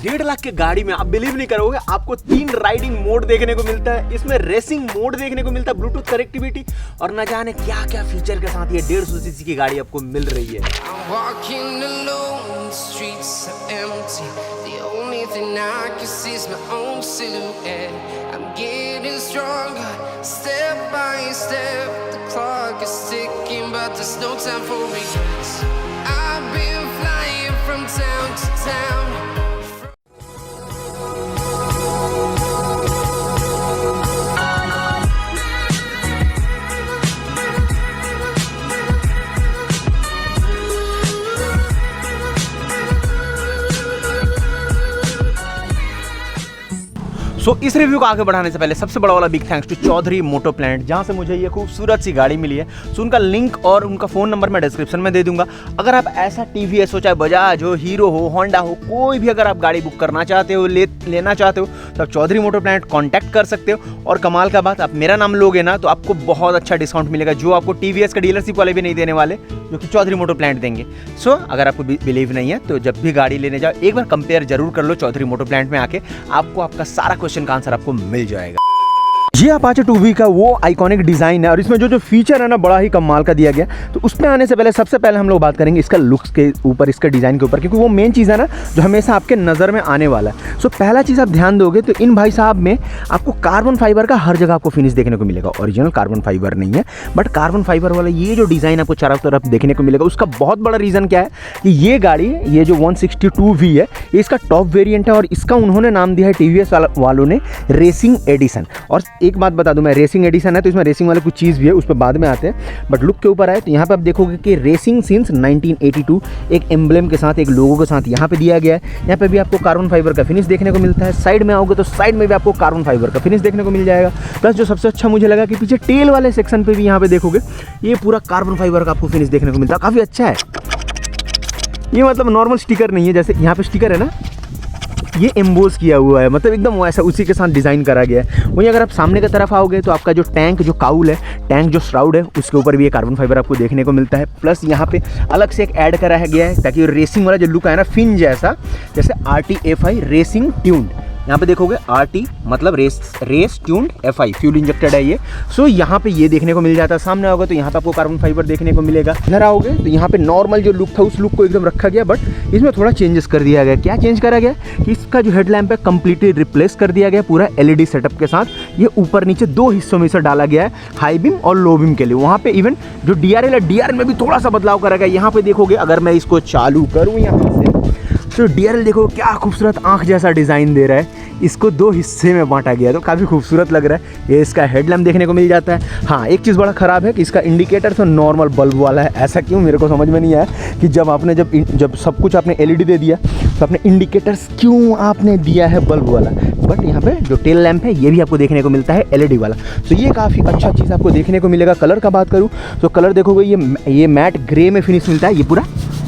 1.5 लाख के गाड़ी में आप बिलीव नहीं करोगे, आपको 3 राइडिंग मोड देखने को मिलता है, इसमें रेसिंग मोड देखने को मिलता है, ब्लूटूथ कनेक्टिविटी और न जाने क्या क्या फीचर के साथ ये 150 सीसी की गाड़ी आपको मिल रही है। सो इस रिव्यू को आगे बढ़ाने से पहले सबसे बड़ा वाला big thanks to Chaudhary moto plant, जहाँ से मुझे ये खूबसूरत सी गाड़ी मिली है। सो उनका लिंक और उनका फ़ोन नंबर मैं डिस्क्रिप्शन में दे दूंगा। अगर आप ऐसा टीवीएस हो, चाहे बजाज हो, हीरो हो, होंडा हो, कोई भी अगर आप गाड़ी बुक करना चाहते हो, लेना चाहते हो तो आप चौधरी मोटो प्लांट कॉन्टैक्ट कर सकते हो। और कमाल का बात, आप मेरा नाम लोगे ना तो आपको बहुत अच्छा डिस्काउंट मिलेगा, जो आपको टीवीएस का डीलरशिप वाले भी नहीं देने वाले, जो कि चौधरी मोटो प्लांट देंगे। सो अगर आपको बिलीव नहीं है तो जब भी गाड़ी लेने जाओ एक बार कंपेयर जरूर कर लो चौधरी मोटो प्लांट में आके, आपको आपका सारा क्वेश्चन का आंसर आपको मिल जाएगा। ये अपाचे 2V का वो आइकॉनिक डिज़ाइन है और इसमें जो फीचर है ना बड़ा ही कमाल का दिया गया। तो उसमें आने से पहले सबसे पहले हम लोग बात करेंगे इसका लुक्स के ऊपर, इसका डिज़ाइन के ऊपर, क्योंकि वो मेन चीज़ है ना जो हमेशा आपके नज़र में आने वाला है। सो पहला चीज़ आप ध्यान दोगे तो इन भाई साहब में आपको कार्बन फाइबर का हर जगह आपको फिनिश देखने को मिलेगा। ओरिजिनल कार्बन फाइबर नहीं है, बट कार्बन फाइबर वाला ये जो डिज़ाइन आपको चारों तरफ देखने को मिलेगा। उसका बहुत बड़ा रीज़न क्या है कि ये गाड़ी, ये जो 162V है, ये इसका टॉप वेरिएंट है और इसका उन्होंने नाम दिया है टीवीएस वालों ने रेसिंग एडिशन। और एक बात बता दूं मैं, रेसिंग एडिशन है तो इसमें रेसिंग वाले कुछ चीज़ भी है, उस पर बाद में आते हैं। बट लुक के ऊपर आए तो यहाँ पे आप देखोगे कि रेसिंग सिंस 1982 एक एम्ब्लेम के साथ, एक लोगो के साथ यहाँ पे दिया गया है। यहाँ पे भी आपको कार्बन फाइबर का फिनिश देखने को मिलता है। साइड में आओगे तो साइड में भी आपको कार्बन फाइबर का फिनिश देखने को मिल जाएगा। प्लस जो सबसे अच्छा मुझे लगा कि पीछे टेल वाले सेक्शन पर भी यहाँ पे देखोगे ये पूरा कार्बन फाइबर का आपको फिनिश देखने को मिलता है। काफ़ी अच्छा है ये, मतलब नॉर्मल स्टिकर नहीं है, जैसे यहाँ पे स्टिकर है ना, ये एम्बोस किया हुआ है, मतलब एकदम वैसा उसी के साथ डिज़ाइन करा गया है। वहीं अगर आप सामने की तरफ आओगे तो आपका जो टैंक, जो काउल है, टैंक जो श्राउड है, उसके ऊपर भी ये कार्बन फाइबर आपको देखने को मिलता है। प्लस यहाँ पे अलग से एक ऐड करा गया है ताकि रेसिंग वाला जो लुक है ना, फिन जैसा, जैसे RTFI रेसिंग ट्यून्ड, यहाँ पे देखोगे RT मतलब race tuned FI fuel injected है ये। सो यहाँ पे ये देखने को मिल जाता है। सामने आओगे तो यहाँ पे आपको कार्बन फाइबर देखने को मिलेगा। इधर आओगे तो यहाँ पे नॉर्मल जो लुक था उस लुक को एकदम रखा गया, बट इसमें थोड़ा चेंजेस कर दिया गया। क्या चेंज करा गया कि इसका जो हेडलैम्प है कम्प्लीटली रिप्लेस कर दिया गया पूरा LED सेटअप के साथ। ये ऊपर नीचे 2 हिस्सों में इसे डाला गया है, हाई बीम और लो बीम के लिए। वहाँ पे इवन जो DRL है, DRL में भी थोड़ा सा बदलाव करा गया। यहाँ पे देखोगे अगर मैं इसको चालू करूँ यहाँ से तो DRL देखो क्या खूबसूरत आँख जैसा डिज़ाइन दे रहा है। इसको 2 हिस्से में बांटा गया है तो काफ़ी खूबसूरत लग रहा है। ये इसका हेडलैम्प देखने को मिल जाता है। हाँ, एक चीज़ बड़ा ख़राब है कि इसका इंडिकेटर तो नॉर्मल बल्ब वाला है। ऐसा क्यों, मेरे को समझ में नहीं आया कि जब आपने जब सब कुछ आपने LED दे दिया तो आपने इंडिकेटर्स क्यों आपने दिया है बल्ब वाला। बट यहाँ पे जो टेल लैम्प है ये भी आपको देखने को मिलता है LED वाला। तो ये काफ़ी अच्छा चीज़ आपको देखने को मिलेगा। कलर का बात करूँ तो कलर देखोगे ये मैट ग्रे में फिनिश मिलता है, ये पूरा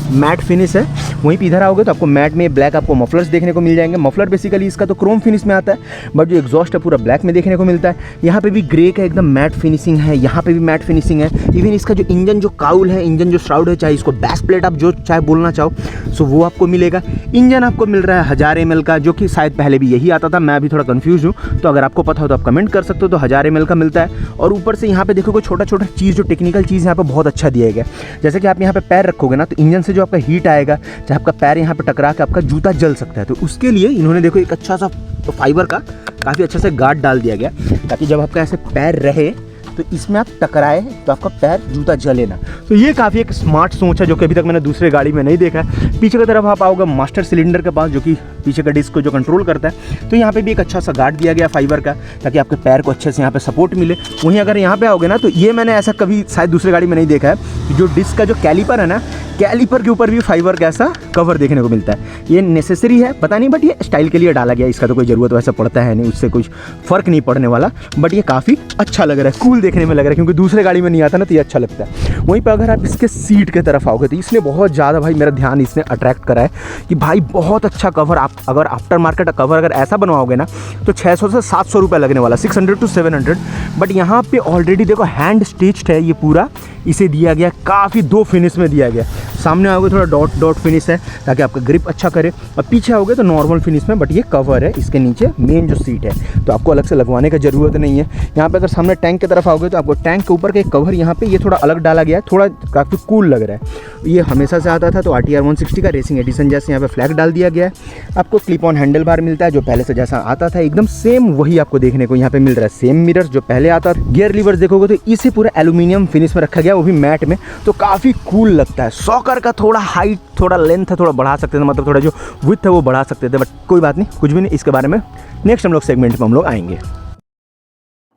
मैट फिनिश है। वहीं पे इधर आओगे तो आपको मैट में ब्लैक आपको मफलर्स देखने को मिल जाएंगे। मफलर बेसिकली इसका तो क्रोम फिनिश में आता है, बट जो एग्जॉस्ट है पूरा ब्लैक में देखने को मिलता है। यहाँ पे भी ग्रे का एकदम मैट फिनिशिंग है, यहाँ पे भी मैट फिनिशिंग है। इवन इसका जो इंजन जो काउल है, इंजन जो श्राउड है, चाहे इसको बैस प्लेट आप जो चाहे बोलना चाहो सो वो आपको मिलेगा। इंजन आपको मिल रहा है 1000 ml का, जो कि शायद पहले भी यही आता था, मैं अभी थोड़ा कन्फ्यूज हूँ। तो अगर आपको पता हो तो आप कमेंट कर सकते हो। तो 1000 ml का मिलता है। और ऊपर से यहाँ पे देखोगे छोटा छोटा चीज़, जो टेक्निकल चीज़ यहाँ पे बहुत अच्छा दिया गया। जैसे कि आप यहाँ पे पैर रखोगे ना तो इंजन से जो आपका हीट आएगा, चाहे आपका पैर यहाँ पे टकरा के आपका जूता जल सकता है। तो उसके लिए इन्होंने देखो एक अच्छा सा फाइबर का काफ़ी अच्छा से गार्ड डाल दिया गया, ताकि जब आपका ऐसे पैर रहे तो इसमें आप टकराए तो आपका पैर जूता जले ना। तो ये काफ़ी एक स्मार्ट सोच है जो कि अभी तक मैंने दूसरे गाड़ी में नहीं देखा है। पीछे की तरफ आप आओगे मास्टर सिलेंडर के पास, जो कि पीछे का डिस्क को जो कंट्रोल करता है। तो यहाँ पे भी एक अच्छा सा गार्ड दिया गया फाइबर का, ताकि आपके पैर को अच्छे से यहाँ पे सपोर्ट मिले। वहीं अगर यहाँ पे आओगे ना तो ये मैंने ऐसा कभी शायद दूसरे गाड़ी में नहीं देखा है, जो डिस्क का जो कैलिपर है ना, कैलिपर के ऊपर भी फाइबर का ऐसा कवर देखने को मिलता है। ये नेसेसरी है पता नहीं, बट ये स्टाइल के लिए डाला गया, इसका तो कोई ज़रूरत वैसा पड़ता है नहीं, उससे कुछ फ़र्क नहीं पड़ने वाला। बट ये काफ़ी अच्छा लग रहा है, कूल देखने में लग रहा है, क्योंकि दूसरे गाड़ी में नहीं आता ना तो ये अच्छा लगता है। वहीं पर अगर आप इसके सीट की तरफ आओगे तो इसने बहुत ज़्यादा भाई मेरा ध्यान इसने अट्रैक्ट करा है कि भाई बहुत अच्छा कवर। आप अगर आफ्टर मार्केट कवर अगर ऐसा बनवाओगे ना तो 600 से 700 रुपये लगने वाला, 600 to 700। बट यहाँ पे ऑलरेडी देखो हैंड स्टिच्ड है ये पूरा, इसे दिया गया काफ़ी 2 फिनिश में दिया गया। सामने आओगे थोड़ा डॉट डॉट फिनिश है ताकि आपका ग्रिप अच्छा करे, और पीछे आओगे तो नॉर्मल फिनिश में, बट ये कवर है इसके नीचे मेन जो सीट है, तो आपको अलग से लगवाने की ज़रूरत नहीं है। यहाँ पे अगर सामने टैंक की तरफ आओगे तो आपको टैंक के ऊपर का एक कवर यहाँ पे ये थोड़ा अलग डाला गया है, थोड़ा काफ़ी कूल लग रहा है। ये हमेशा से आता था, तो RTR 160 का रेसिंग एडिशन जैसे यहाँ पे फ्लैग डाल दिया गया है। आपको क्लिप ऑन हैंडल बार मिलता है जो पहले से जैसा आता था एकदम सेम वही आपको देखने को यहाँ पे मिल रहा है। सेम मिरर जो पहले आता था। गियर लीवर देखोगे तो इसे पूरा एल्यूमिनियम फिनिश में रखा गया, वो भी मैट में, तो काफ़ी कूल लगता है। सॉकर का थोड़ा हाइट, थोड़ा लेंथ है, थोड़ा बढ़ा सकते थे, मतलब थोड़ा जो विड्थ है वो बढ़ा सकते थे, बट कोई बात नहीं, कुछ भी नहीं, इसके बारे में नेक्स्ट हम लोग सेगमेंट में हम लोग आएंगे।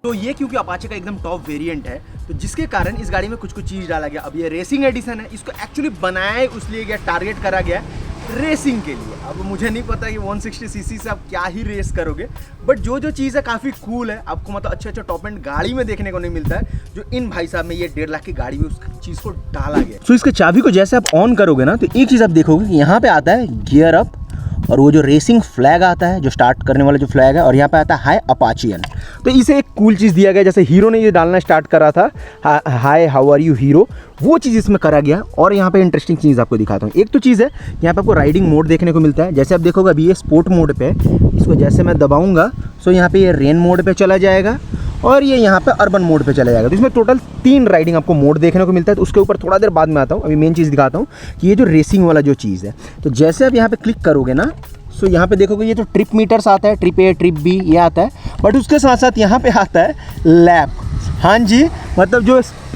तो ये क्योंकि अपाचे का एकदम टॉप वेरिएंट है, तो जिसके कारण इस गाड़ी में कुछ कुछ चीज़ डाला गया। अब ये रेसिंग एडिशन है, इसको एक्चुअली बनाया उसलिए गया, टारगेट करा गया रेसिंग के लिए। अब मुझे नहीं पता कि 160 सीसी से आप क्या ही रेस करोगे, बट जो जो चीज़ है काफ़ी कूल है, आपको मतलब अच्छे अच्छे टॉप एंड गाड़ी में देखने को नहीं मिलता है, जो इन भाई साहब में ये 1.5 लाख की गाड़ी में उस चीज़ को डाला गया। तो इसके चाबी को जैसे आप ऑन करोगे ना, तो एक चीज़ आप देखोगे कि यहाँ पे आता है गियर अप, और वो जो रेसिंग फ्लैग आता है, जो स्टार्ट करने वाला जो फ्लैग है, और यहाँ पे आता है हाई अपाचियन। तो इसे एक कूल चीज़ दिया गया, जैसे हीरो ने ये डालना स्टार्ट करा था, hi how are you hero, वो चीज़ इसमें करा गया। और यहाँ पे इंटरेस्टिंग चीज़ आपको दिखाता हूँ। एक तो चीज़ है यहाँ पे आपको राइडिंग मोड देखने को मिलता है, जैसे आप देखोगे अभी ये स्पोर्ट मोड पे, इसको जैसे मैं दबाऊँगा सो यहाँ पे ये रेन मोड पे चला जाएगा, और ये यहाँ पे अर्बन मोड पे चला जाएगा। तो इसमें टोटल 3 राइडिंग आपको मोड देखने को मिलता है। तो उसके ऊपर थोड़ा देर बाद में आता हूँ, अभी मेन चीज़ दिखाता हूँ कि ये जो रेसिंग वाला जो चीज़ है, तो जैसे आप यहाँ पे क्लिक करोगे ना, सो यहाँ पे देखोगे ये तो ट्रिप मीटर्स आता है, ट्रिप A ट्रिप B ये आता है, बट उसके साथ साथ यहाँ पे आता है लैप। हाँ जी, मतलब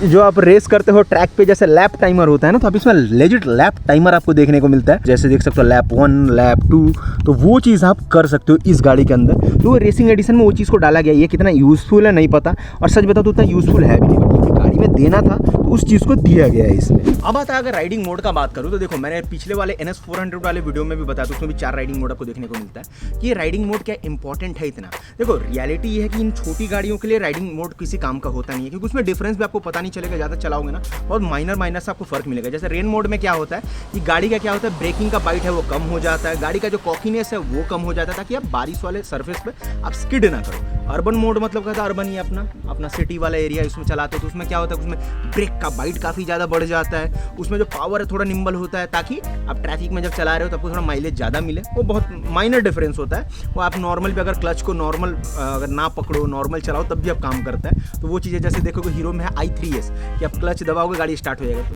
जो आप रेस करते हो ट्रैक पे, जैसे लैप टाइमर होता है ना, तो आप इसमें लेजिट लैप टाइमर आपको देखने को मिलता है। जैसे देख सकते हो लैप 1 लैप 2, तो वो चीज़ आप कर सकते हो इस गाड़ी के अंदर। तो रेसिंग एडिशन में वो चीज़ को डाला गया। ये कितना यूज़फुल है नहीं पता, और सच बताओ तो उतना यूज़फुल है भी नहीं, बट गाड़ी में देना था तो उस चीज़ को दिया गया है इसमें। अब आता है अगर राइडिंग मोड का बात करूँ, तो देखो मैंने पिछले वाले NS 400 वाले वीडियो में भी बताया, तो उसमें भी 4 राइडिंग मोड आपको देखने को मिलता है। कि ये राइडिंग मोड क्या इंपॉर्टेंट है इतना। देखो रियलिटी ये है कि इन छोटी गाड़ियों के लिए राइडिंग मोड किसी काम का होता नहीं है, क्योंकि उसमें डिफरेंस भी आपको पता नहीं चलेगा, ज़्यादा चलाओगे ना, और माइनर से आपको फर्क मिलेगा। जैसे रेन मोड में क्या होता है कि गाड़ी का क्या होता है, ब्रेकिंग का बाइट है वो कम हो जाता है, गाड़ी का जो कॉकीनेस है वो कम हो जाता है, ताकि आप बारिश वाले सर्फेस पे आप स्किड ना करो। अर्बन मोड मतलब कहता है अर्बन ही अपना सिटी वाला एरिया इसमें चलाते हो, तो उसमें क्या होता है, उसमें ब्रेक का बाइट काफ़ी ज़्यादा बढ़ जाता है, उसमें जो पावर है थोड़ा निम्बल होता है, ताकि आप ट्रैफिक में जब चला रहे हो तो आपको थोड़ा माइलेज ज़्यादा मिले। वो बहुत माइनर डिफरेंस होता है। वो आप नॉर्मल पे अगर क्लच को नॉर्मल अगर ना पकड़ो, नॉर्मल चलाओ, तब भी आप काम करता है। तो वो चीज़ें जैसे देखोगे हीरो में है i3S कि आप क्लच दबाओगे गाड़ी स्टार्ट हो जाएगा, तो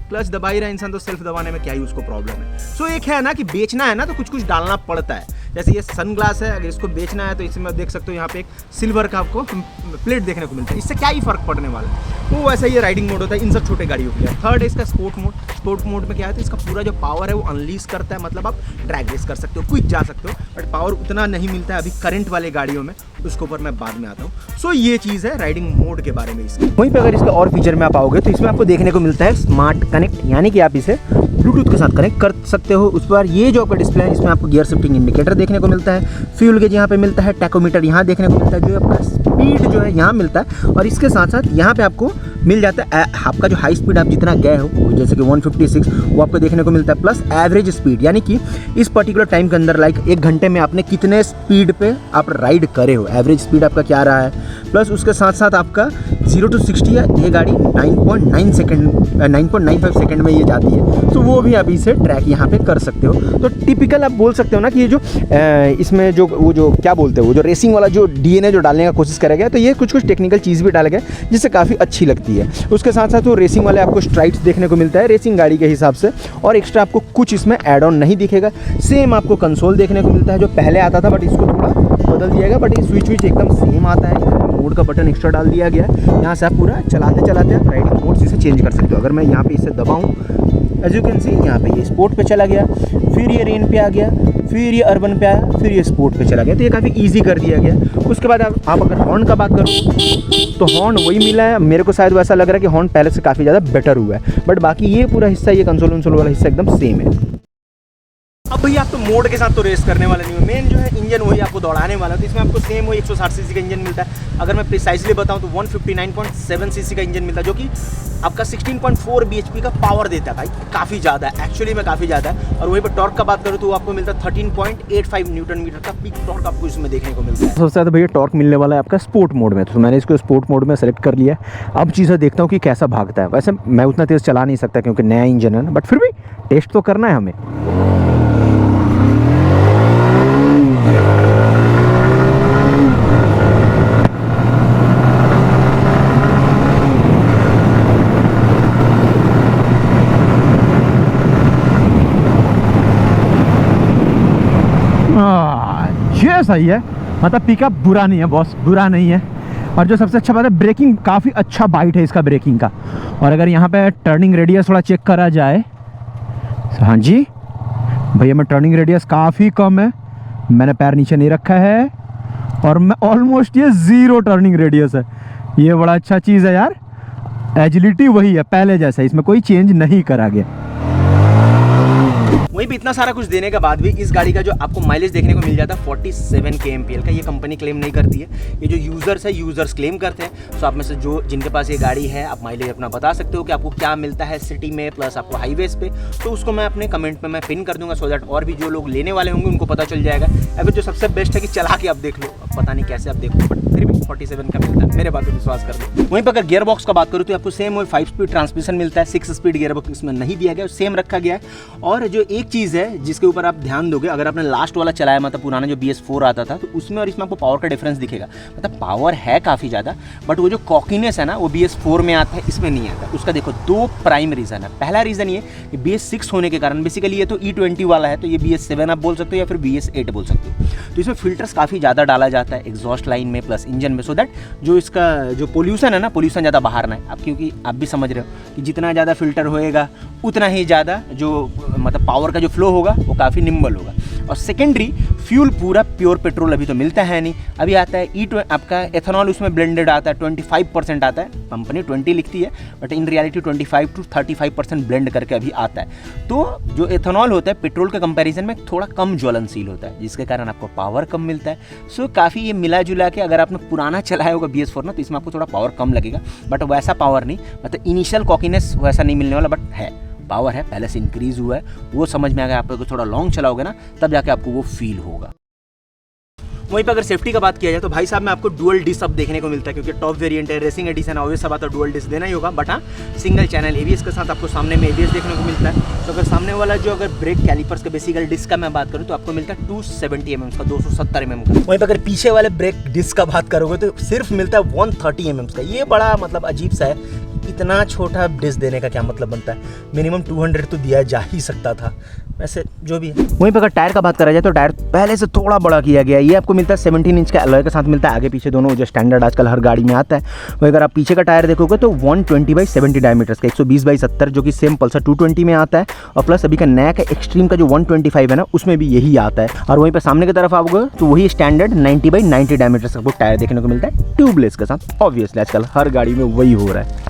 क्लच दबा ही रहा इंसान, तो सेल्फ दबाने में क्या ही उसको प्रॉब्लम है। सो एक है ना कि बेचना है ना तो कुछ कुछ डालना पड़ता है। जैसे ये सन ग्लास है, अगर इसको बेचना है तो इसमें देख सकते हो यहाँ पे एक सिल्वर का आपको प्लेट देखने को मिलता है, इससे क्या ही फर्क पड़ने वाला है। वो वैसा ये राइडिंग मोड होता है इन सब छोटे गाड़ियों के लिए। थर्ड है इसका स्पोर्ट मोड। स्पोर्ट मोड में क्या है, तो इसका पूरा जो पावर है वो अनलीज करता है, मतलब आप ड्रैग रेस कर सकते हो, क्विक जा सकते हो, बट पावर उतना नहीं मिलता है अभी करंट वाले गाड़ियों में, उसके ऊपर मैं बाद में आता हूँ। सो ये चीज़ है राइडिंग मोड के बारे में इसकी। वहीं पे अगर इसका और फीचर में आप आओगे तो इसमें आपको देखने को मिलता है स्मार्ट कनेक्ट, यानी कि आप इसे ब्लूटूथ के साथ कनेक्ट कर सकते हो। उस पर ये जो आपका डिस्प्ले है, इसमें आपको गियर शिफ्टिंग इंडिकेटर देखने को मिलता है, फ्यूल गेज यहाँ पे मिलता है, टैकोमीटर यहाँ देखने को मिलता है, जो आपका स्पीड जो है यहाँ मिलता है, और इसके साथ साथ यहाँ पे आपको मिल जाता है आपका जो हाई स्पीड आप जितना गए हो, जैसे कि 156 वो आपको देखने को मिलता है, प्लस एवरेज स्पीड, यानी कि इस पर्टिकुलर टाइम के अंदर लाइक 1 घंटे में आपने कितने स्पीड पे आप राइड करे हो, एवरेज स्पीड आपका क्या रहा है, प्लस उसके साथ साथ आपका 0 to 60 है, ये गाड़ी 9.95 सेकंड में ये जाती है, तो वो भी आप इसे ट्रैक यहाँ पे कर सकते हो। तो टिपिकल आप बोल सकते हो ना कि ये जो इसमें जो वो जो क्या बोलते हैं, वो जो रेसिंग वाला जो DNA जो डालने का कोशिश करा गया, तो ये कुछ कुछ टेक्निकल चीज़ भी डाला गया जिससे काफ़ी अच्छी लगती है। उसके साथ साथ वो रेसिंग वाले आपको स्ट्राइप्स देखने को मिलता है रेसिंग गाड़ी के हिसाब से, और एक्स्ट्रा आपको कुछ इसमें ऐड ऑन नहीं दिखेगा। सेम आपको कंसोल देखने को मिलता है जो पहले आता था, बट इसको थोड़ा बदल दिया गया, बट ये स्विच एकदम सेम आता है। मोड का बटन एक्स्ट्रा डाल दिया गया है, यहाँ से आप पूरा चलाते चलाते आप राइडिंग मोड इसे चेंज कर सकते हो। अगर मैं यहाँ पे इसे दबाऊँ, एज यू कैन सी यहाँ पे ये स्पोर्ट पे चला गया, फिर ये रेन पे आ गया, फिर ये अर्बन पे आया, फिर ये स्पोर्ट पे चला गया, तो ये काफ़ी इजी कर दिया गया। उसके बाद आप अगर हॉर्न का बात करो तो हॉर्न वही मिला है, मेरे को शायद वैसा लग रहा है कि हॉर्न पहले से काफ़ी ज़्यादा बेटर हुआ है, बट बाकी ये पूरा हिस्सा, ये कंसोल वाला हिस्सा एकदम सेम है। अब भैया आप तो मोड के साथ तो रेस करने वाला नहीं हो, मेन जो है इंजन वही आपको दौड़ाने वाला है। तो इसमें आपको सेम वही 160 सीसी का इंजन मिलता है। अगर मैं प्रिसाइजली बताऊं तो 159.7 सीसी का इंजन मिलता है, जो कि आपका 16.4 bhp का पावर देता है भाई, काफ़ी ज़्यादा है, एक्चुअली में काफ़ी ज़्यादा है। और वहीं पर टॉर्क का बात करूँ तो आपको मिलता है 13.85 न्यूटन मीटर का पीक टॉर्क आपको इसमें देखने को मिलता है। सबसे ज़्यादा भैया टॉर्क मिलने वाला है आपका स्पोर्ट मोड में, तो मैंने इसको स्पोर्ट मोड में सेलेक्ट कर लिया है। अब चीज़ें देखता हूँ कि कैसा भागता है। वैसे मैं उतना तेज़ चला नहीं सकता क्योंकि नया इंजन है ना, बट फिर भी टेस्ट तो करना है हमें। ये सही है, मतलब पिकअप बुरा नहीं है बॉस, बुरा नहीं है। और जो सबसे अच्छा बात है, ब्रेकिंग काफ़ी अच्छा बाइट है इसका ब्रेकिंग का। और अगर यहाँ पे टर्निंग रेडियस थोड़ा चेक करा जाए, हाँ जी भैया मैं टर्निंग रेडियस काफ़ी कम है, मैंने पैर नीचे नहीं रखा है और मैं ऑलमोस्ट ये 0 टर्निंग रेडियस है। ये बड़ा अच्छा चीज़ है यार। एजिलिटी वही है पहले जैसा, इसमें कोई चेंज नहीं करा गया। वहीं पे इतना सारा कुछ देने के बाद भी इस गाड़ी का जो आपको माइलेज देखने को मिल जाता है 47 kmpl का, ये कंपनी क्लेम नहीं करती है, ये जो यूज़र्स है यूज़र्स क्लेम करते हैं। सो आप में से जो जिनके पास ये गाड़ी है, आप माइलेज अपना बता सकते हो कि आपको क्या मिलता है सिटी में प्लस आपको हाईवेज पे, तो उसको मैं अपने कमेंट में मैं पिन कर दूंगा, सो दैट और भी जो लोग लेने वाले होंगे उनको पता चल जाएगा। अगर जो सबसे बेस्ट है कि चला के आप देख लो, अब पता नहीं कैसे आप देखो, बट फिर भी 47 का मिलता है, मेरे बात पर विश्वास कर दो। वहीं पर अगर गियर बॉक्स का बात करूँ तो आपको सेम वही 5 स्पीड ट्रांसमिशन मिलता है, 6 स्पीड गियर बॉक्स इसमें नहीं दिया गया, सेम रखा गया है। और जो एक चीज़ है जिसके ऊपर आप ध्यान दोगे, अगर आपने लास्ट वाला चलाया मतलब पुराना जो BS4 आता था, तो उसमें और इसमें आपको पावर का डिफरेंस दिखेगा। मतलब पावर है काफ़ी ज़्यादा, बट वो जो कॉकीनेस है ना वो BS4 में आता है, इसमें नहीं आता। उसका देखो 2 प्राइम रीज़न है। पहला रीज़न ये कि BS6 होने के कारण, बेसिकली ये तो E20 वाला है, तो ये BS7 आप बोल सकते हो या फिर BS8 बोल सकते हो। तो इसमें फिल्टर्स काफ़ी ज़्यादा डाला जाता है एग्जॉस्ट लाइन में प्लस इंजन में, सो दैट जो इसका जो पोल्यूशन है ना, पोल्यूशन ज़्यादा बाहर ना है। अब क्योंकि आप भी समझ रहे हो कि जितना ज़्यादा फिल्टर होएगा उतना ही ज़्यादा जो मतलब पावर का जो फ्लो होगा वो काफ़ी निम्बल होगा। और सेकेंडरी फ्यूल पूरा प्योर पेट्रोल अभी तो मिलता है नहीं, अभी आता है आपका एथेनॉल, उसमें ब्लेंडेड आता है, 25% आता है। कंपनी 20 लिखती है, but in reality 25 to 35% blend करके अभी आता है। तो जो एथेनॉल होता है पेट्रोल के कंपैरिजन में थोड़ा कम ज्वलनशील होता है, जिसके कारण आपको पावर कम मिलता है। सो काफ़ी ये मिला जुला के, अगर आपने पुराना चलाया होगा BS4 ना, तो इसमें आपको थोड़ा पावर कम लगेगा, बट वैसा पावर नहीं, मतलब इनिशियल कॉकीनेस वैसा नहीं मिलने वाला, बट है पावर है, पहले से इंक्रीज हुआ है, वो समझ में आ गया। आप थोड़ा लॉन्ग चलाओगे ना, तब जाके आपको वो फील होगा। वहीं पर अगर सेफ्टी का बात किया जाए तो भाई साहब में आपको डुअल डिस्क अब देखने को मिलता है, क्योंकि टॉप वेरिएंट है, रेसिंग एडिशन है, ऑब्वियस सा बात है डुअल डिस्क देना ही होगा। बट हाँ, सिंगल चैनल ABS के साथ आपको सामने में ABS देखने को मिलता है। तो अगर सामने वाला जो अगर ब्रेक कैलिपर्स का बेसिकल डिस्क का मैं बात करूँ तो आपको मिलता है 270 mm का, 270 mm का। वहीं पर अगर पीछे वाले ब्रेक डिस्क का बात करोगे तो सिर्फ मिलता है 130 mm का। ये बड़ा मतलब अजीब सा है, इतना छोटा डिस्क देने का क्या मतलब बनता है? मिनिमम 200 तो दिया जा ही सकता था, वैसे जो भी है। वहीं पर अगर टायर का बात करा जाए तो टायर पहले से थोड़ा बड़ा किया गया है। ये आपको मिलता है 17 इंच का अलॉय के साथ मिलता है, आगे पीछे दोनों, जो स्टैंडर्ड आजकल हर गाड़ी में आता है। वहीं अगर आप पीछे का टायर देखोगे तो 120/70 डायमीटर्स का, 120/70 जो कि सेम पल्सर 220 में आता है। और प्लस अभी का नया का एक्सट्रीम का जो 125 है ना, उसमें भी यही आता है। और वहीं पर सामने की तरफ आओगे तो वही स्टैंडर्ड 90/90 डायमीटर्स का टायर देखने को मिलता है ट्यूबलेस के साथ। ऑब्वियसली आजकल हर गाड़ी में वही हो रहा है।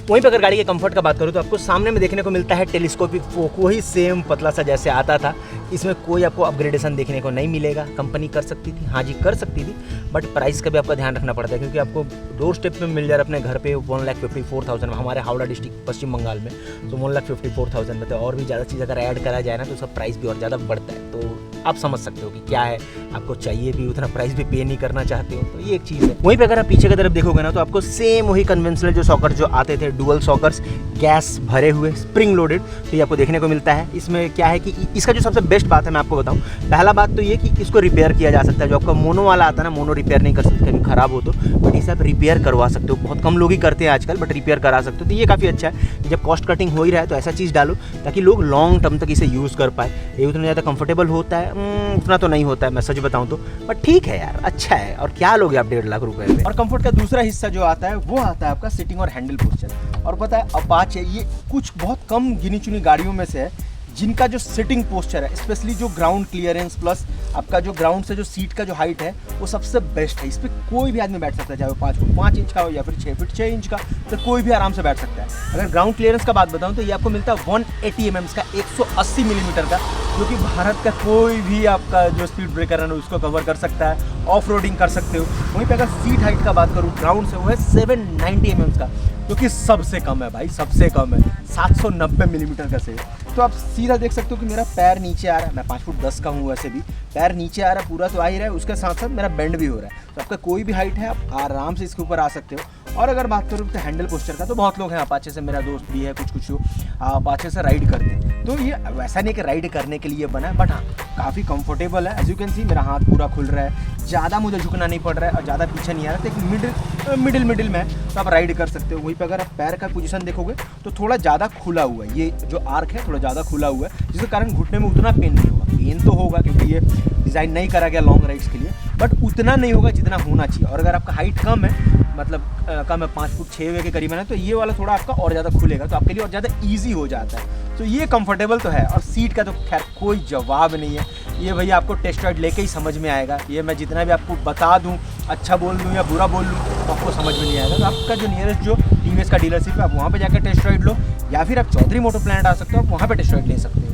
वहीं पर अगर गाड़ी के कंफर्ट का बात करूँ तो आपको सामने में देखने को मिलता है टेलीस्कोपिक फोक, वही सेम पतला सा जैसे आता था। इसमें कोई आपको अपग्रेडेशन देखने को नहीं मिलेगा। कंपनी कर सकती थी, हाँ जी कर सकती थी, बट प्राइस का भी आपका ध्यान रखना पड़ता है, क्योंकि आपको डोर स्टेप पे मिल जा रहा अपने घर पे 1,54,000 में, हमारे हावड़ा डिस्ट्रिक्ट पश्चिम बंगाल में, तो 1,54,000 में। तो और भी ज़्यादा चीज़ अगर ऐड करा जाए ना तो उसका प्राइस भी और ज़्यादा बढ़ता है। तो आप समझ सकते हो कि क्या है, आपको चाहिए भी उतना प्राइस भी पे नहीं करना चाहते हो, तो ये एक चीज़ है। वहीं पे अगर आप पीछे की तरफ देखोगे ना तो आपको सेम वही कन्वेंशनल जो सॉकर जो आते थे, डुअल सॉकर्स, गैस भरे हुए, स्प्रिंग लोडेड, तो ये आपको देखने को मिलता है। इसमें क्या है कि इसका जो सबसे बेस्ट बात है मैं आपको बताऊं, पहला बात तो ये कि इसको रिपेयर किया जा सकता है। जो आपका मोनो वाला आता है ना, मोनो रिपेयर नहीं कर सकते, कभी खराब हो तो, बट इसे आप रिपेयर करवा सकते हो। बहुत कम लोग ही करते हैं आजकल, बट रिपेयर करा सकते हो, तो ये काफ़ी अच्छा है। जब कॉस्ट कटिंग हो ही रहा है तो ऐसा चीज़ डालो ताकि लोग लॉन्ग टर्म तक इसे यूज़ कर पाए। ये उतना ज़्यादा कंफर्टेबल होता है उतना तो नहीं होता है, मैं सच बताऊं तो, बट ठीक है यार, अच्छा है। और क्या लोगे आप 1.5 लाख रुपए में। और कंफर्ट का दूसरा हिस्सा जो आता है वो आता है आपका सिटिंग और हैंडल पोस्चर। और पता है अपाचे ये कुछ बहुत कम गिनी चुनी गाड़ियों में से है जिनका जो सिटिंग पोस्चर है, स्पेशली जो ग्राउंड क्लियरेंस प्लस आपका जो ग्राउंड से जो सीट का जो हाइट है वो सबसे बेस्ट है। इस पर कोई भी आदमी बैठ सकता है, चाहे वो 5 फुट 5 इंच का हो या फिर 6 फुट 6 इंच का, तो कोई भी आराम से बैठ सकता है। अगर ग्राउंड क्लियरेंस का बात बताऊं तो ये आपको मिलता है 180 mm का 180 मिलीमीटर का, जो कि भारत का कोई भी आपका जो स्पीड ब्रेकर है उसको कवर कर सकता है, ऑफ रोडिंग कर सकते हो। वहीं पे अगर सीट हाइट का बात करूँ ग्राउंड से, वो है 790 mm का, जो कि सबसे कम है भाई, सबसे कम है 790 मिलीमीटर का से। तो आप सीधा देख सकते हो कि मेरा पैर नीचे आ रहा है, मैं 5 फुट 10 का हूँ वैसे भी, पैर नीचे आ रहा है पूरा तो आ ही रहा है, उसके साथ साथ मेरा बेंड भी हो रहा है। तो आपका कोई भी हाइट है आप आराम से इसके ऊपर आ सकते हो। और अगर बात करूँ तो हैंडल पोस्चर का, तो बहुत लोग हैं अपाचे से, मेरा दोस्त भी है कुछ अपाचे से राइड करते हैं, तो ये वैसा नहीं कि राइड करने के लिए बना है, बट हाँ काफ़ी कंफर्टेबल है। एज यू कैन सी मेरा हाथ पूरा खुल रहा है, ज़्यादा मुझे झुकना नहीं पड़ रहा है और ज़्यादा पीछे नहीं आ रहा है, तो एक मिडिल में तो आप राइड कर सकते हो। वहीं पे अगर आप पैर का पोजीशन देखोगे तो थोड़ा ज़्यादा खुला हुआ है, ये जो आर्क है थोड़ा ज़्यादा खुला हुआ है, जिसके कारण घुटने में उतना पेन नहीं होगा। पेन तो होगा क्योंकि ये डिज़ाइन नहीं करा गया लॉन्ग राइड्स के लिए, बट उतना नहीं होगा जितना होना चाहिए। और अगर आपका हाइट कम है, मतलब कम है 5 फुट 6 के करीबन है, तो ये वाला थोड़ा आपका और ज़्यादा खुलेगा, तो आपके लिए और ज़्यादा ईजी हो जाता है। तो ये कंफर्टेबल तो है। और सीट का तो खैर कोई जवाब नहीं है, ये भैया आपको टेस्ट राइड लेके ही समझ में आएगा। ये मैं जितना भी आपको बता दूं, अच्छा बोल दूं या बुरा बोल दूं, तो आपको समझ में नहीं आएगा। तो आपका जो नियरेस्ट जो टीवीएस का डीलरशिप है, आप वहाँ पे जाकर टेस्ट राइड लो, या फिर आप चौधरी मोटर प्लांट आ सकते हो, आप वहाँ पे टेस्ट राइड ले सकते हो।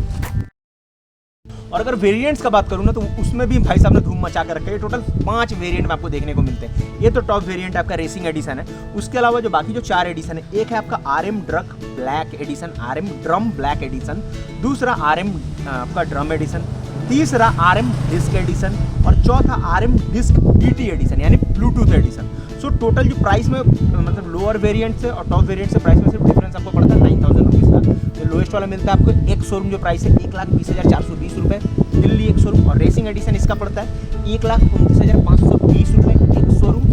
और अगर वेरिएंट्स का बात करूँ ना, तो उसमें भी भाई साहब ने धूम मचा कर रखा है। टोटल 5 वेरिएंट में आपको देखने को मिलते हैं। ये तो टॉप वेरिएंट आपका रेसिंग एडिशन है। उसके अलावा जो बाकी जो 4 एडिशन है, एक है आपका RM drug black edition, RM drum black edition, दूसरा RM आपका ड्रम एडिशन, तीसरा RM डिस्क एडिशन और चौथा RM डिस्क DT एडिशन यानी ब्लूटूथ एडिशन। सो टोटल जो प्राइस में मतलब लोअर वेरिएंट से और टॉप वेरिएंट से प्राइस में सिर्फ डिफरेंस आपको पड़ता है 9000 रुपीज़ का। तो लोएस्ट वाला मिलता है आपको एक शोरूम जो प्राइस है 1,20,420 रुपये, दिल्ली एक शोरूम। और रेसिंग एडिशन इसका पड़ता है 1,29,520 रुपये एक शोरूम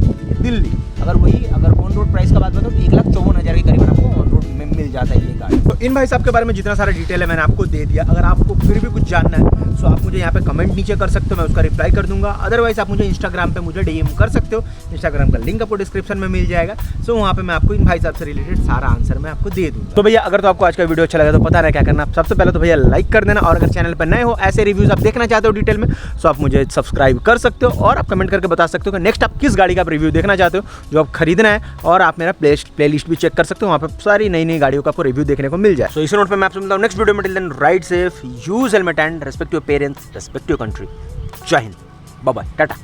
दिल्ली। अगर ऑन रोड प्राइस का बात बताओ तो 1,54,000 के करीबन आपको ऑन रोड में मिल जाता है ये गाड़ी। तो इन भाई साहब के बारे में जितना सारा डिटेल है मैंने आपको दे दिया। अगर आपको फिर भी कुछ जानना है तो आप मुझे यहाँ पे कमेंट नीचे कर सकते हो, मैं उसका रिप्लाई कर दूंगा। अदरवाइज आप मुझे इंस्टाग्राम पे मुझे DM कर सकते हो, इंस्टाग्राम का लिंक आपको डिस्क्रिप्शन में मिल जाएगा। सो वहाँ पे मैं आपको इन भाई साहब से रिलेटेड सारा आंसर मैं आपको दे दूँगा। तो भैया अगर तो आपको आज का वीडियो अच्छा लगा तो पता है क्या करना, सबसे पहले तो भैया लाइक कर देना, और अगर चैनल पर नए हो ऐसे रिव्यूज़ आप देखना चाहते हो डिटेल में, सो आप मुझे सब्सक्राइब कर सकते हो और आप कमेंट करके बता सकते हो कि नेक्स्ट आप किस गाड़ी का रिव्यू देखना चाहते हो जो आप खरीदना है। और आप मेरा प्लेलिस्ट भी चेक कर सकते हो, वहाँ पे सारी नई गाड़ियों का आपको रिव्यू देखने को मिल जाए। सो इस नोट पे मैं आपसे मिलता हूँ नेक्स्ट वीडियो में। Till then ride safe, use helmet and respect your parents, respect your country. जय हिंद, बाय बाय, टाटा।